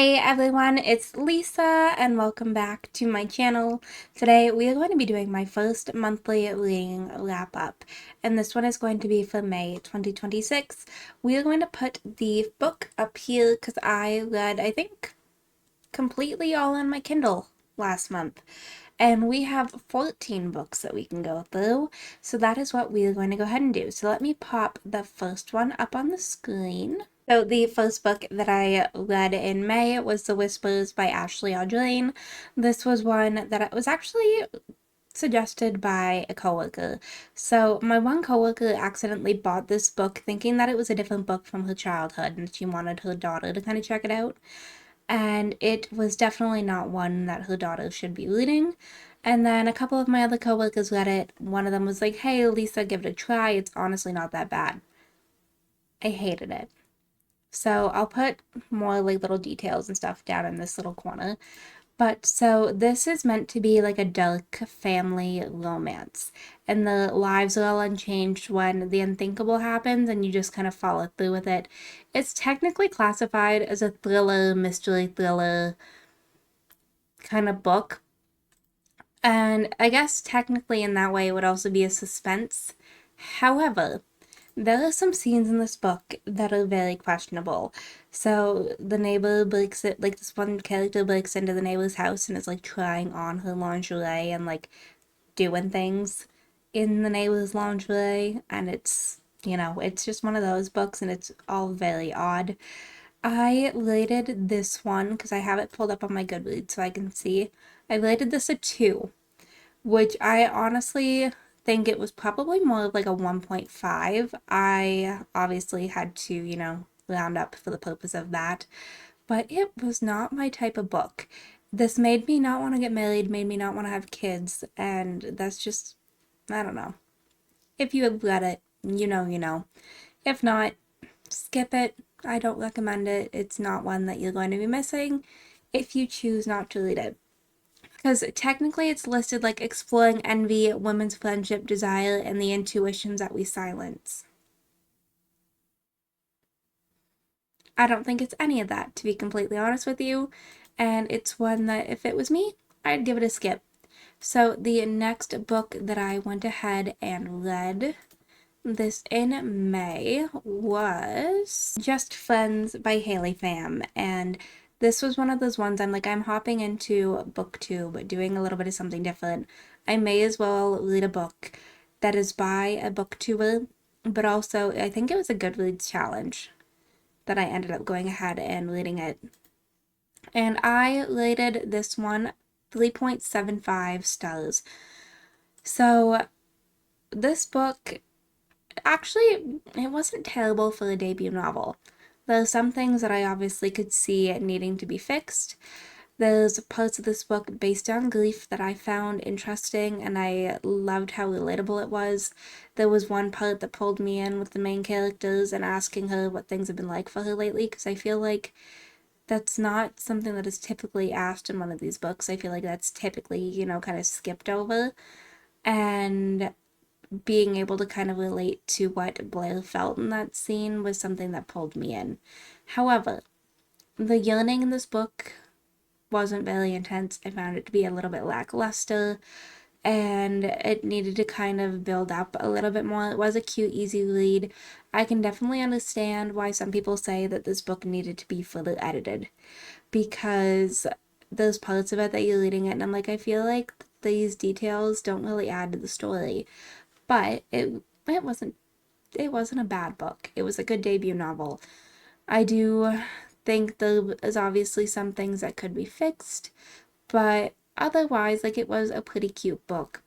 Hey everyone, it's Lisa and welcome back to my channel. Today we are going to be doing my first monthly reading wrap up, and this one is going to be for May 2026. We are going to put the book up here because I read, I think, completely all on my Kindle last month. And we have 14 books that we can go through, so that is what we are going to go ahead and do. So let me pop the first one up on the screen. So the first book that I read in May was The Whispers by Ashley Audrain. This was one that was actually suggested by a coworker. So my one coworker accidentally bought this book thinking that it was a different book from her childhood and she wanted her daughter to kind of check it out. And it was definitely not one that her daughter should be reading. And then a couple of my other coworkers read it. One of them was like, "Hey, Lisa, give it a try. It's honestly not that bad." I hated it. So I'll put more like little details and stuff down in this little corner. But so this is meant to be like a dark family romance. And the lives are all unchanged when the unthinkable happens and you just kind of follow through with it. It's technically classified as a thriller, mystery thriller kind of book. And I guess technically in that way it would also be a suspense. However, there are some scenes in this book that are very questionable. So the neighbor breaks it, like this one character breaks into the neighbor's house and is like trying on her lingerie and like doing things in the neighbor's lingerie. And it's just one of those books and it's all very odd. I rated this one because I have it pulled up on my Goodreads so I can see. I rated this a 2, which I honestly think it was probably more of like a 1.5. I obviously had to, round up for the purpose of that, but it was not my type of book. This made me not want to get married, made me not want to have kids, and that's just, I don't know. If you have read it, you know, you know. If not, skip it. I don't recommend it. It's not one that you're going to be missing if you choose not to read it. Because technically it's listed like exploring envy, women's friendship, desire, and the intuitions that we silence. I don't think it's any of that, to be completely honest with you. And it's one that, if it was me, I'd give it a skip. So the next book that I went ahead and read this in May was Just Friends by pham. And this was one of those ones I'm like, I'm hopping into BookTube, doing a little bit of something different. I may as well read a book that is by a booktuber, but also I think it was a Goodreads challenge that I ended up going ahead and reading it. And I rated this one 3.75 stars. So this book, actually, it wasn't terrible for a debut novel. There are some things that I obviously could see needing to be fixed. There's parts of this book based on grief that I found interesting and I loved how relatable it was. There was one part that pulled me in with the main characters and asking her what things have been like for her lately, because I feel like that's not something that is typically asked in one of these books. I feel like that's typically, kind of skipped over. And being able to kind of relate to what Blair felt in that scene was something that pulled me in. However, the yearning in this book wasn't very intense. I found it to be a little bit lackluster and it needed to kind of build up a little bit more. It was a cute, easy read. I can definitely understand why some people say that this book needed to be further edited because there's parts of it that you're reading it and I'm like, I feel like these details don't really add to the story. But it wasn't a bad book. It was a good debut novel. I do think there is obviously some things that could be fixed, but otherwise, like, it was a pretty cute book.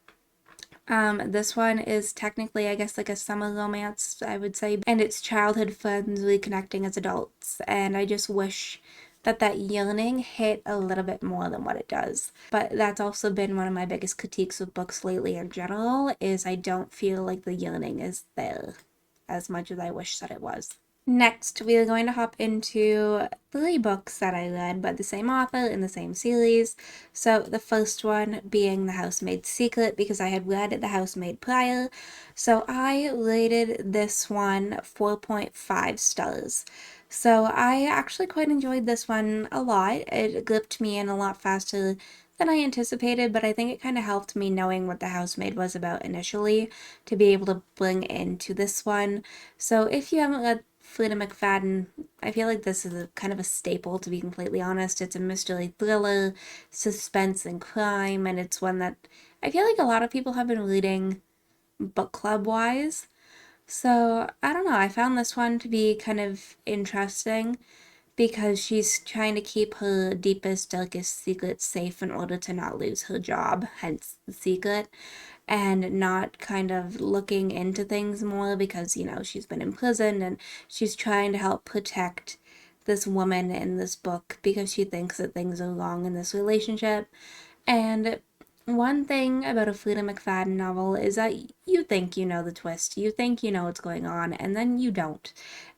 This one is technically, I guess, like a summer romance, I would say, and it's childhood friends reconnecting as adults, and I just wish that yearning hit a little bit more than what it does. But that's also been one of my biggest critiques of books lately in general, is I don't feel like the yearning is there as much as I wish that it was. Next, we are going to hop into 3 books that I read by the same author in the same series. So the first one being The Housemaid's Secret, because I had read The Housemaid prior. So I rated this one 4.5 stars. So I actually quite enjoyed this one a lot. It gripped me in a lot faster than I anticipated, but I think it kind of helped me knowing what The Housemaid was about initially to be able to bring into this one. So if you haven't read Frida McFadden, I feel like this is a kind of a staple, to be completely honest. It's a mystery thriller, suspense, and crime, and it's one that I feel like a lot of people have been reading book club wise. So I don't know, I found this one to be kind of interesting because she's trying to keep her deepest, darkest secrets safe in order to not lose her job, hence the secret, and not kind of looking into things more because, she's been imprisoned and she's trying to help protect this woman in this book because she thinks that things are wrong in this relationship. And one thing about a Frida McFadden novel is that you think you know the twist, you think you know what's going on, and then you don't.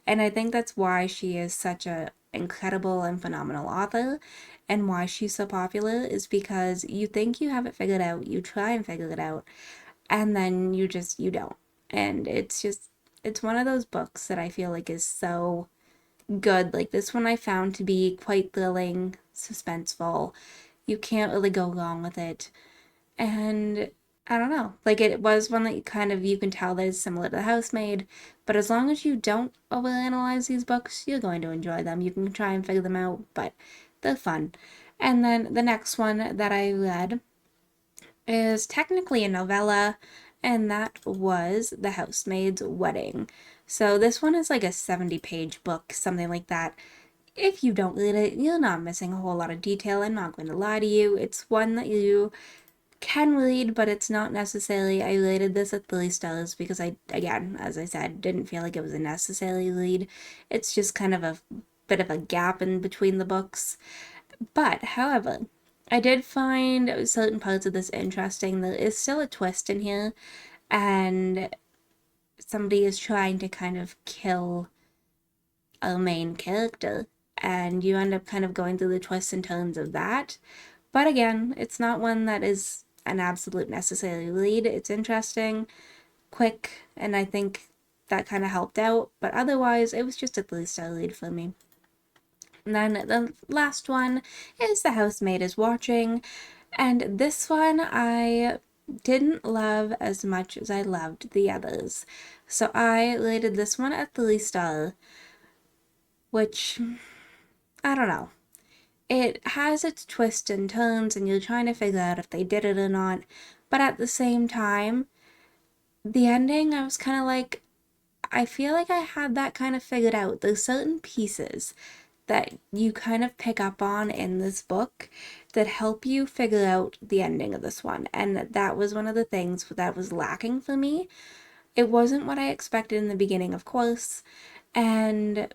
And I think that's why she is such a incredible and phenomenal author and why she's so popular is because you think you have it figured out, you try and figure it out, and then you don't. And it's one of those books that I feel like is so good. Like this one I found to be quite thrilling, suspenseful. You can't really go wrong with it. And I don't know, like it was one that you can tell that is similar to The Housemaid, but as long as you don't overanalyze these books, you're going to enjoy them. You can try and figure them out, but they're fun. And then the next one that I read is technically a novella, and that was The Housemaid's Wedding. So this one is like a 70-page book, something like that. If you don't read it, you're not missing a whole lot of detail. I'm not going to lie to you. It's one that you can read, but it's not necessarily. I rated this at 3 stars because again, as I said, didn't feel like it was a necessary read. It's just kind of a bit of a gap in between the books. But, however, I did find certain parts of this interesting. There is still a twist in here, and somebody is trying to kind of kill a main character, and you end up kind of going through the twists and turns of that. But again, it's not one that is an absolute necessary read. It's interesting, quick, and I think that kind of helped out. But otherwise, it was just a 3 star read for me. And then the last one is The Housemaid is Watching. And this one I didn't love as much as I loved the others. So I rated this one at 3 star, which I don't know. It has its twists and turns, and you're trying to figure out if they did it or not. But at the same time, the ending, I was kind of like, I feel like I had that kind of figured out. There's certain pieces that you kind of pick up on in this book that help you figure out the ending of this one. And that was one of the things that was lacking for me. It wasn't what I expected in the beginning, of course. And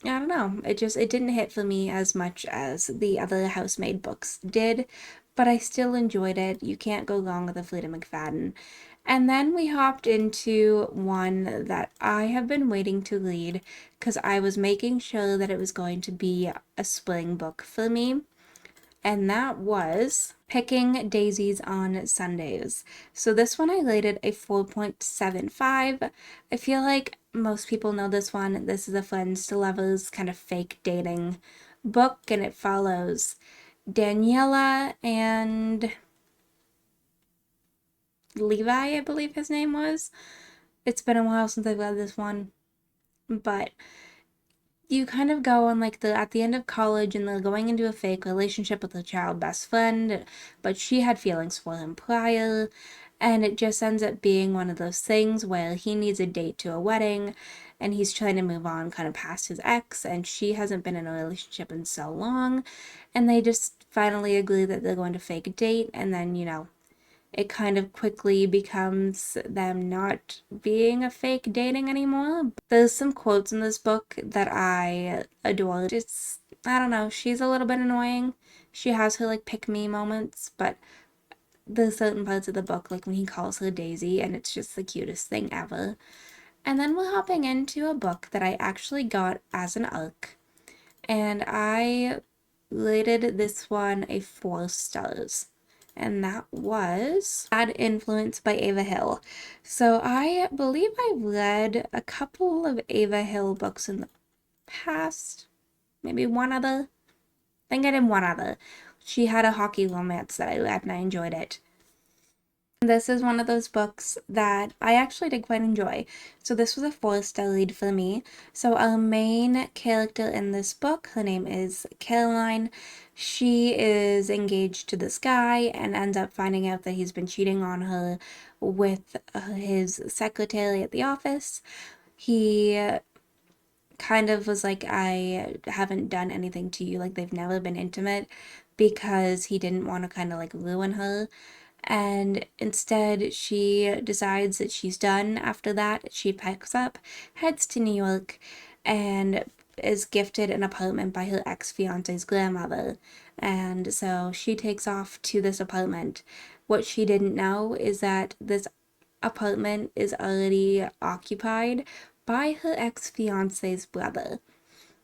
I don't know. It didn't hit for me as much as the other Housemaid books did, but I still enjoyed it. You can't go wrong with a Frida McFadden. And then we hopped into one that I have been waiting to read because I was making sure that it was going to be a spring book for me, and that was Picking Daisies on Sundays. So this one I rated a 4.75. I feel like most people know this one. This is a friends to lovers kind of fake dating book, and it follows Daniela and Levi, I believe his name was. It's been a while since I've read this one, but you kind of go on like at the end of college and they're going into a fake relationship with a child best friend, but she had feelings for him prior, and it just ends up being one of those things where he needs a date to a wedding and he's trying to move on kind of past his ex, and she hasn't been in a relationship in so long, and they just finally agree that they're going to fake a date, and then it kind of quickly becomes them not being a fake dating anymore. There's some quotes in this book that I adored. I don't know, she's a little bit annoying. She has her like pick me moments, but there's certain parts of the book, like when he calls her Daisy, and it's just the cutest thing ever. And then we're hopping into a book that I actually got as an ARC, and I rated this one a 4 stars, and that was Bad Influence by Ava Hill. So I believe I read a couple of Ava Hill books in the past. Maybe one other. I think I did one other. She had a hockey romance that I read and I enjoyed it. This is one of those books that I actually did quite enjoy. So this was a 4-star read for me. So our main character in this book, her name is Caroline. She is engaged to this guy and ends up finding out that he's been cheating on her with his secretary at the office. He kind of was like, I haven't done anything to you, like they've never been intimate, because he didn't want to kind of like ruin her. And instead, she decides that she's done after that. She packs up, heads to New York, and is gifted an apartment by her ex-fiance's grandmother. And so she takes off to this apartment. What she didn't know is that this apartment is already occupied by her ex-fiance's brother.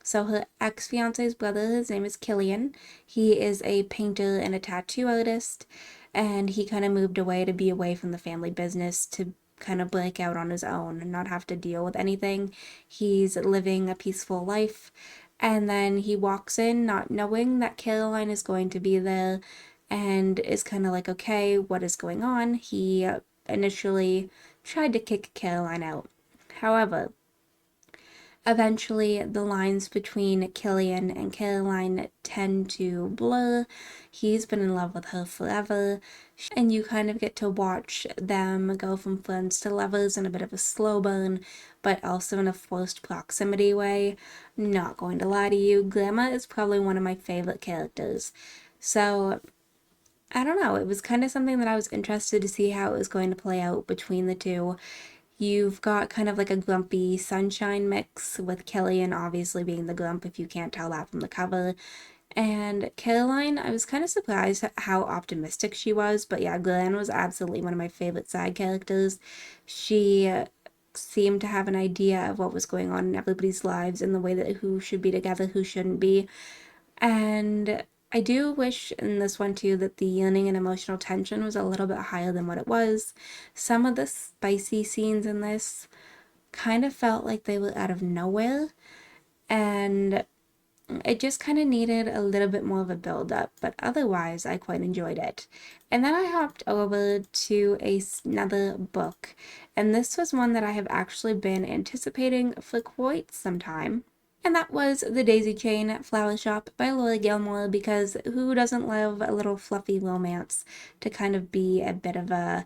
So her ex-fiance's brother, his name is Killian. He is a painter and a tattoo artist, and he kind of moved away to be away from the family business to kind of break out on his own and not have to deal with anything. He's living a peaceful life, and then he walks in not knowing that Caroline is going to be there and is kind of like, okay, what is going on? He initially tried to kick Caroline out. However, eventually, the lines between Killian and Caroline tend to blur. He's been in love with her forever, and you kind of get to watch them go from friends to lovers in a bit of a slow burn, but also in a forced proximity way. Not going to lie to you, Glamma is probably one of my favorite characters. So, I don't know, it was kind of something that I was interested to see how it was going to play out between the two. You've got kind of like a grumpy sunshine mix with Killian obviously being the grump if you can't tell that from the cover. And Caroline, I was kind of surprised at how optimistic she was, but yeah, Glenn was absolutely one of my favorite side characters. She seemed to have an idea of what was going on in everybody's lives and the way that who should be together, who shouldn't be. And I do wish in this one too that the yearning and emotional tension was a little bit higher than what it was. Some of the spicy scenes in this kind of felt like they were out of nowhere, and it just kind of needed a little bit more of a build up, but otherwise I quite enjoyed it. And then I hopped over to another book, and this was one that I have actually been anticipating for quite some time. And that was The Daisy Chain Flower Shop by Laura Gilmore, because who doesn't love a little fluffy romance to kind of be a bit of a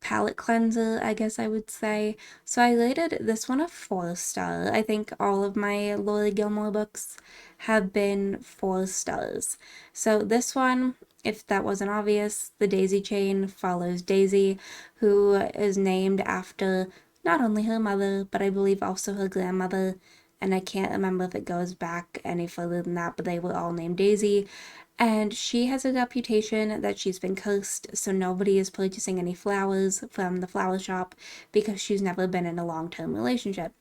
palette cleanser, I guess I would say. So I rated this one a 4-star. I think all of my Laura Gilmore books have been 4 stars. So this one, if that wasn't obvious, The Daisy Chain follows Daisy, who is named after not only her mother, but I believe also her grandmother. And I can't remember if it goes back any further than that, but they were all named Daisy. And she has a reputation that she's been cursed, so nobody is purchasing any flowers from the flower shop because she's never been in a long-term relationship.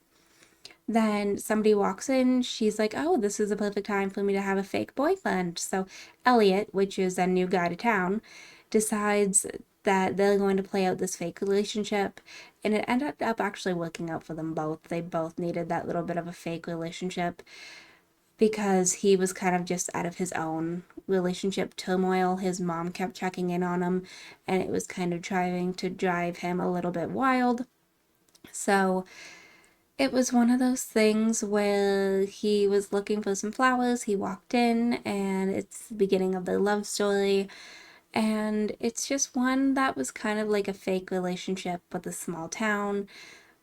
Then somebody walks in, she's like, oh, this is the perfect time for me to have a fake boyfriend. So Elliot, which is a new guy to town, decides that they're going to play out this fake relationship, and it ended up actually working out for them both. They both needed that little bit of a fake relationship because he was kind of just out of his own relationship turmoil. His mom kept checking in on him, and it was kind of trying to drive him a little bit wild. So it was one of those things where he was looking for some flowers. He walked in, and it's the beginning of their love story. And it's just one that was kind of like a fake relationship with a small town.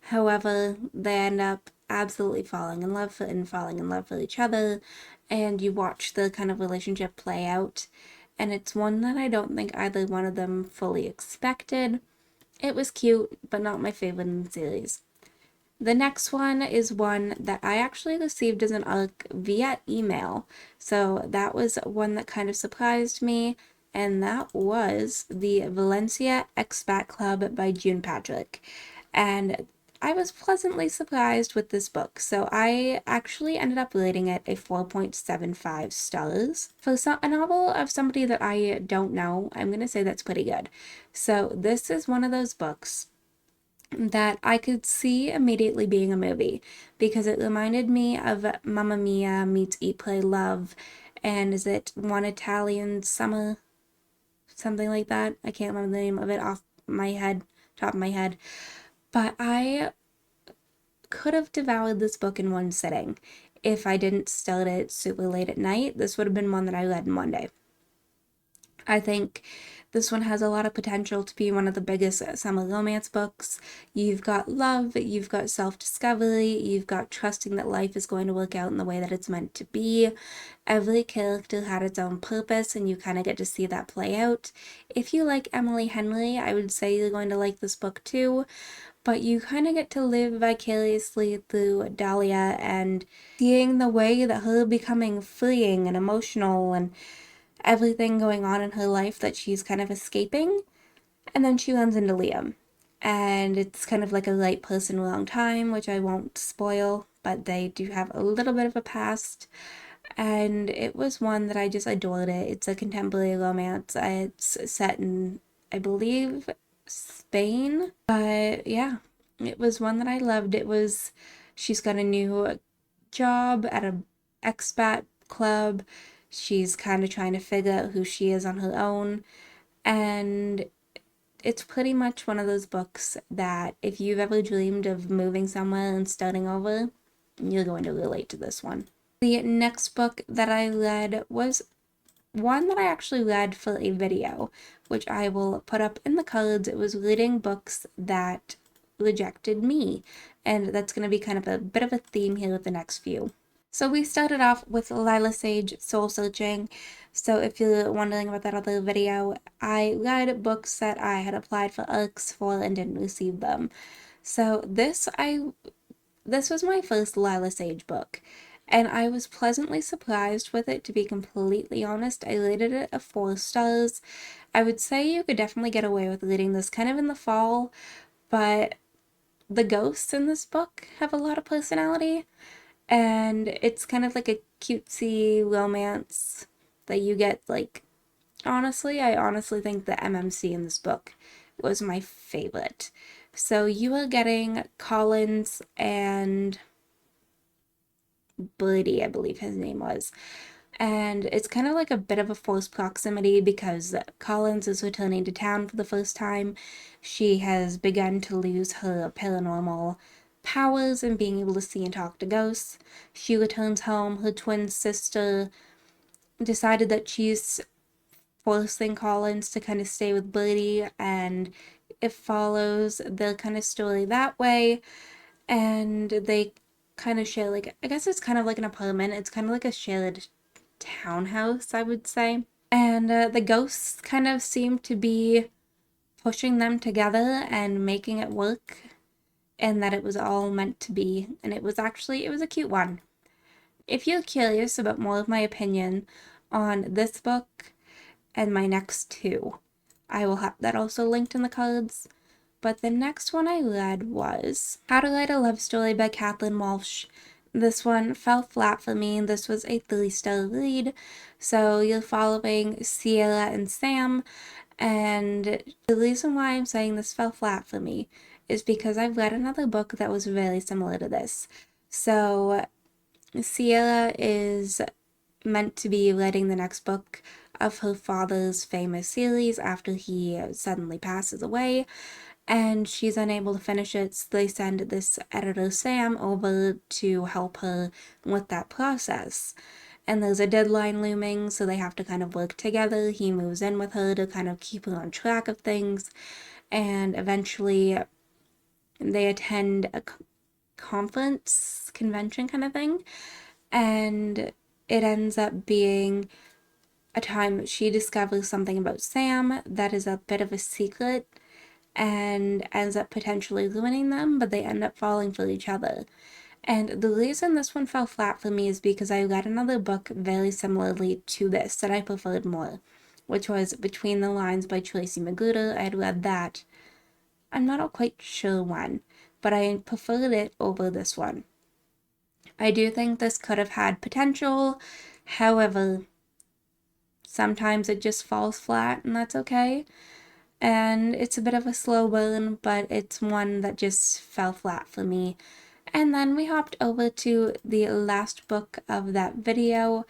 However, they end up absolutely falling in love and falling in love with each other, and you watch the kind of relationship play out. And it's one that I don't think either one of them fully expected. It was cute, but not my favorite in the series. The next one is one that I actually received as an ARC via email. So that was one that kind of surprised me, and that was the Valencia Expat Club by June Patrick. And I was pleasantly surprised with this book, so I actually ended up rating it a 4.75 stars. For a novel of somebody that I don't know, I'm going to say that's pretty good. So this is one of those books that I could see immediately being a movie because it reminded me of Mamma Mia meets Eat, Play, Love, and is it One Italian Summer, something like that? I can't remember the name of it off my head, top of my head, but I could have devoured this book in one sitting. If I didn't start it super late at night, this would have been one that I read in one day. I think this one has a lot of potential to be one of the biggest summer romance books. You've got love, you've got self-discovery, you've got trusting that life is going to work out in the way that it's meant to be. Every character had its own purpose, and you kind of get to see that play out. If you like Emily Henry, I would say you're going to like this book too, but you kind of get to live vicariously through Dahlia and seeing the way that her becoming freeing and emotional and everything going on in her life that she's kind of escaping. And then she runs into Liam. And it's kind of like a right person, wrong time, which I won't spoil, but they do have a little bit of a past. And it was one that I just adored it. It's a contemporary romance. It's set in, I believe, Spain. But yeah, it was one that I loved. She's got a new job at a expat club. She's kind of trying to figure out who she is on her own. And it's pretty much one of those books that if you've ever dreamed of moving somewhere and starting over, you're going to relate to this one. The next book that I read was one that I actually read for a video, which I will put up in the cards. It was reading books that rejected me, and that's going to be kind of a bit of a theme here with the next few. So we started off with Lila Sage Soul Searching. So if you're wondering about that other video, I read books that I had applied for ARCs for and didn't receive them. So this was my first Lila Sage book, and I was pleasantly surprised with it, to be completely honest. I rated it a 4 stars. I would say you could definitely get away with reading this kind of in the fall, but the ghosts in this book have a lot of personality, and it's kind of like a cutesy romance that you get, like, honestly, I honestly think the MMC in this book was my favorite. So you are getting Collins and Birdie, I believe his name was. And it's kind of like a bit of a forced proximity because Collins is returning to town for the first time. She has begun to lose her paranormal powers and being able to see and talk to ghosts. She returns home. Her twin sister decided that she's forcing Collins to kind of stay with Birdie, and it follows their kind of story that way. And they kind of share, like, I guess it's kind of like an apartment. It's kind of like a shared townhouse, I would say. And the ghosts kind of seem to be pushing them together and making it work, and that it was all meant to be. And it was a cute one. If you're curious about more of my opinion on this book and my next two, I will have that also linked in the cards. But the next one I read was How to Write a Love Story by Kathleen Walsh. This one fell flat for me. This was a 3-star read. So you're following Sierra and Sam. And the reason why I'm saying this fell flat for me is because I've read another book that was very similar to this. So Sierra is meant to be writing the next book of her father's famous series after he suddenly passes away, and she's unable to finish it, so they send this editor Sam over to help her with that process. And there's a deadline looming, so they have to kind of work together. He moves in with her to kind of keep her on track of things, and eventually they attend a convention kind of thing, and it ends up being a time she discovers something about Sam that is a bit of a secret and ends up potentially ruining them, but they end up falling for each other. And the reason this one fell flat for me is because I read another book very similarly to this that I preferred more, which was Between the Lines by Tracy Magruder. I had read that. I'm not quite sure when, but I preferred it over this one. I do think this could have had potential. However, sometimes it just falls flat, and that's okay. and it's a bit of a slow burn, but it's one that just fell flat for me. And then we hopped over to the last book of that video,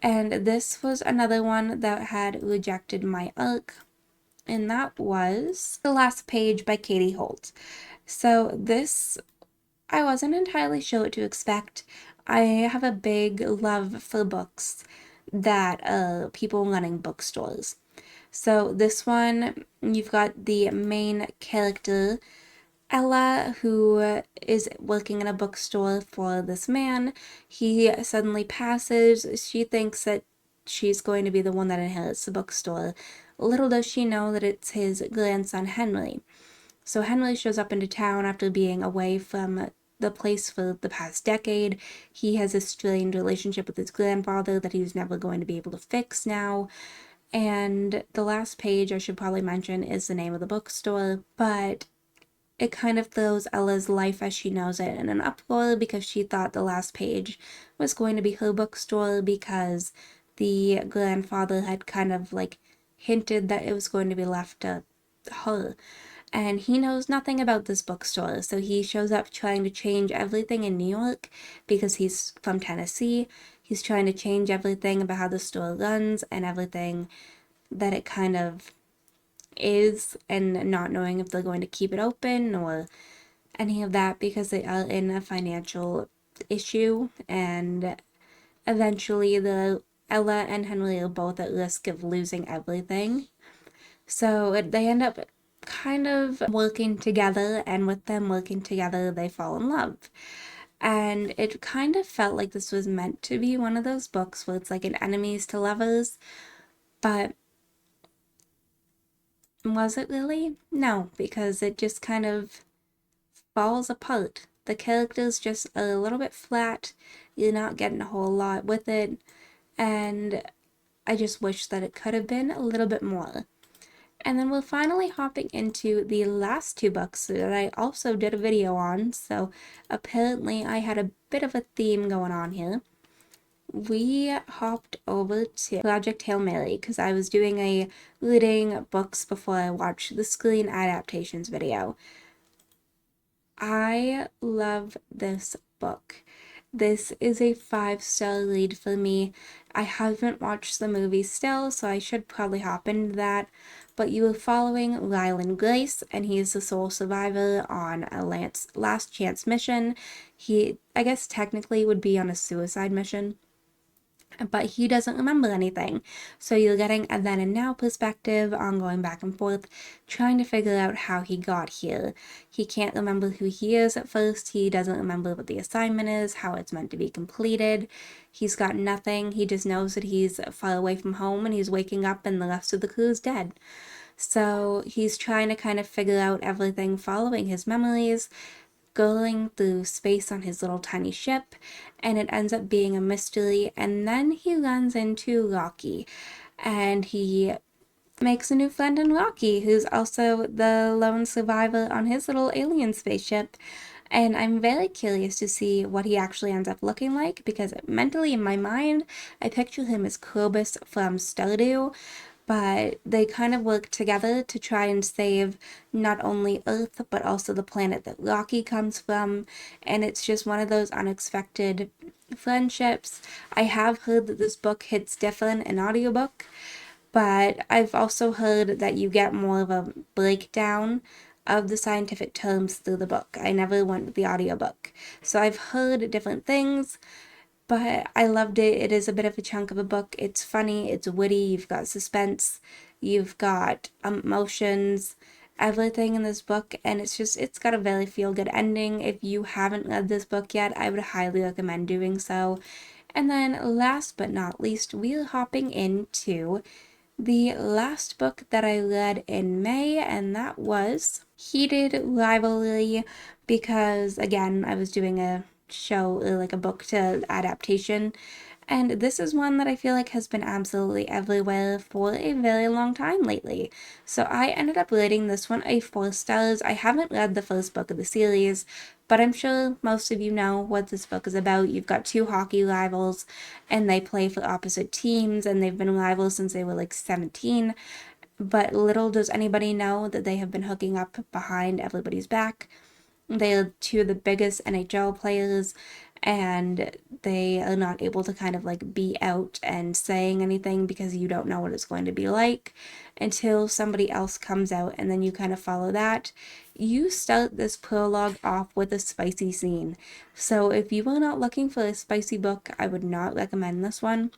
and this was another one that had rejected my arc, and that was The Last Page by Katie Holt. So this, I wasn't entirely sure what to expect. I have a big love for books that people running bookstores. So this one, you've got the main character, Ella, who is working in a bookstore for this man. He suddenly passes. She thinks that she's going to be the one that inherits the bookstore. Little does she know that it's his grandson, Henry. So Henry shows up into town after being away from the place for the past decade. He has a strained relationship with his grandfather that he's never going to be able to fix now. And The Last Page, I should probably mention, is the name of the bookstore, but it kind of throws Ella's life as she knows it in an uproar because she thought The Last Page was going to be her bookstore because the grandfather had kind of like hinted that it was going to be left to her. And he knows nothing about this bookstore, so he shows up trying to change everything in New York because he's from Tennessee. He's trying to change everything about how the store runs and everything that it kind of is, and not knowing if they're going to keep it open or any of that because they are in a financial issue, and eventually the Ella and Henry are both at risk of losing everything. So they end up kind of working together, and with them working together, they fall in love. And it kind of felt like this was meant to be one of those books where it's like an enemies to lovers, but was it really? No, because it just kind of falls apart. The characters just are a little bit flat. You're not getting a whole lot with it, and I just wish that it could have been a little bit more. And then we're finally hopping into the last two books that I also did a video on, so apparently I had a bit of a theme going on here. We hopped over to Project Hail Mary because I was doing a reading books before I watched the screen adaptations video. I love this book. This is a 5-star read for me. I haven't watched the movie still, so I should probably hop into that. But you are following Ryland Grace, and he is the sole survivor on a last chance mission. He, I guess technically would be on a suicide mission, but he doesn't remember anything. So you're getting a then and now perspective on going back and forth, trying to figure out how he got here. He can't remember who he is at first. He doesn't remember what the assignment is, how it's meant to be completed. He's got nothing. He just knows that he's far away from home and he's waking up and the rest of the crew is dead. So he's trying to kind of figure out everything following his memories, going through space on his little tiny ship, and it ends up being a mystery. And then he runs into Rocky, and he makes a new friend in Rocky, who's also the lone survivor on his little alien spaceship. And I'm very curious to see what he actually ends up looking like, because mentally in my mind, I picture him as Krobus from Stardew, but they kind of work together to try and save not only Earth, but also the planet that Rocky comes from, and it's just one of those unexpected friendships. I have heard that this book hits different in audiobook, but I've also heard that you get more of a breakdown of the scientific terms through the book. I never went with the audiobook, so I've heard different things, but I loved it. It is a bit of a chunk of a book. It's funny, it's witty, you've got suspense, you've got emotions, everything in this book, and it's got a very feel-good ending. If you haven't read this book yet, I would highly recommend doing so. And then last but not least, we're hopping into the last book that I read in May, and that was Heated Rivalry, because again, I was doing a show, like a book to adaptation, and this is one that I feel like has been absolutely everywhere for a very long time lately. So I ended up rating this one a 4 stars. I haven't read the first book of the series, but I'm sure most of you know what this book is about. You've got two hockey rivals, and they play for opposite teams, and they've been rivals since they were like 17. but little does anybody know that they have been hooking up behind everybody's back. They are two of the biggest NHL players, and they are not able to kind of like be out and saying anything because you don't know what it's going to be like until somebody else comes out, and then you kind of follow that. You start this prologue off with a spicy scene. So if you are not looking for a spicy book, I would not recommend this one.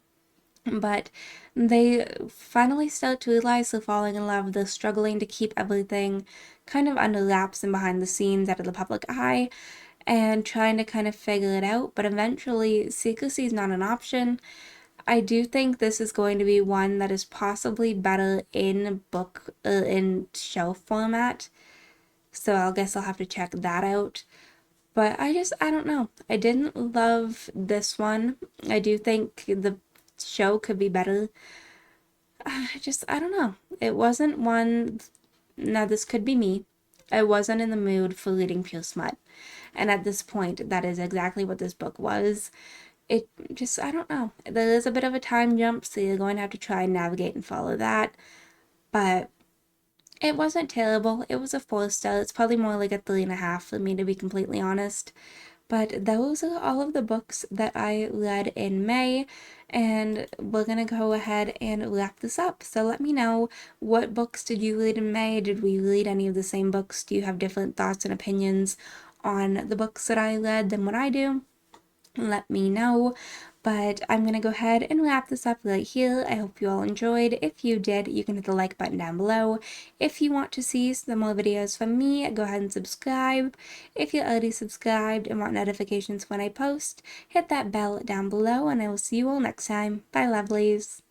But they finally start to realize they're falling in love. They're struggling to keep everything kind of under wraps and behind the scenes out of the public eye and trying to kind of figure it out. But eventually, secrecy is not an option. I do think this is going to be one that is possibly better in in show format. So I guess I'll have to check that out. But I don't know. I didn't love this one. I do think the show could be better. I don't know. It wasn't one. Now, this could be me. I wasn't in the mood for reading pure smut. And at this point, that is exactly what this book was. I don't know. There is a bit of a time jump, so you're going to have to try and navigate and follow that. But it wasn't terrible. It was a 4 star. It's probably more like a 3.5 for me, to be completely honest. But those are all of the books that I read in May, and we're gonna go ahead and wrap this up. So let me know, what books did you read in May? Did we read any of the same books? Do you have different thoughts and opinions on the books that I read than what I do? Let me know. But I'm going to go ahead and wrap this up right here. I hope you all enjoyed. If you did, you can hit the like button down below. If you want to see some more videos from me, go ahead and subscribe. If you're already subscribed and want notifications when I post, hit that bell down below, and I will see you all next time. Bye, lovelies.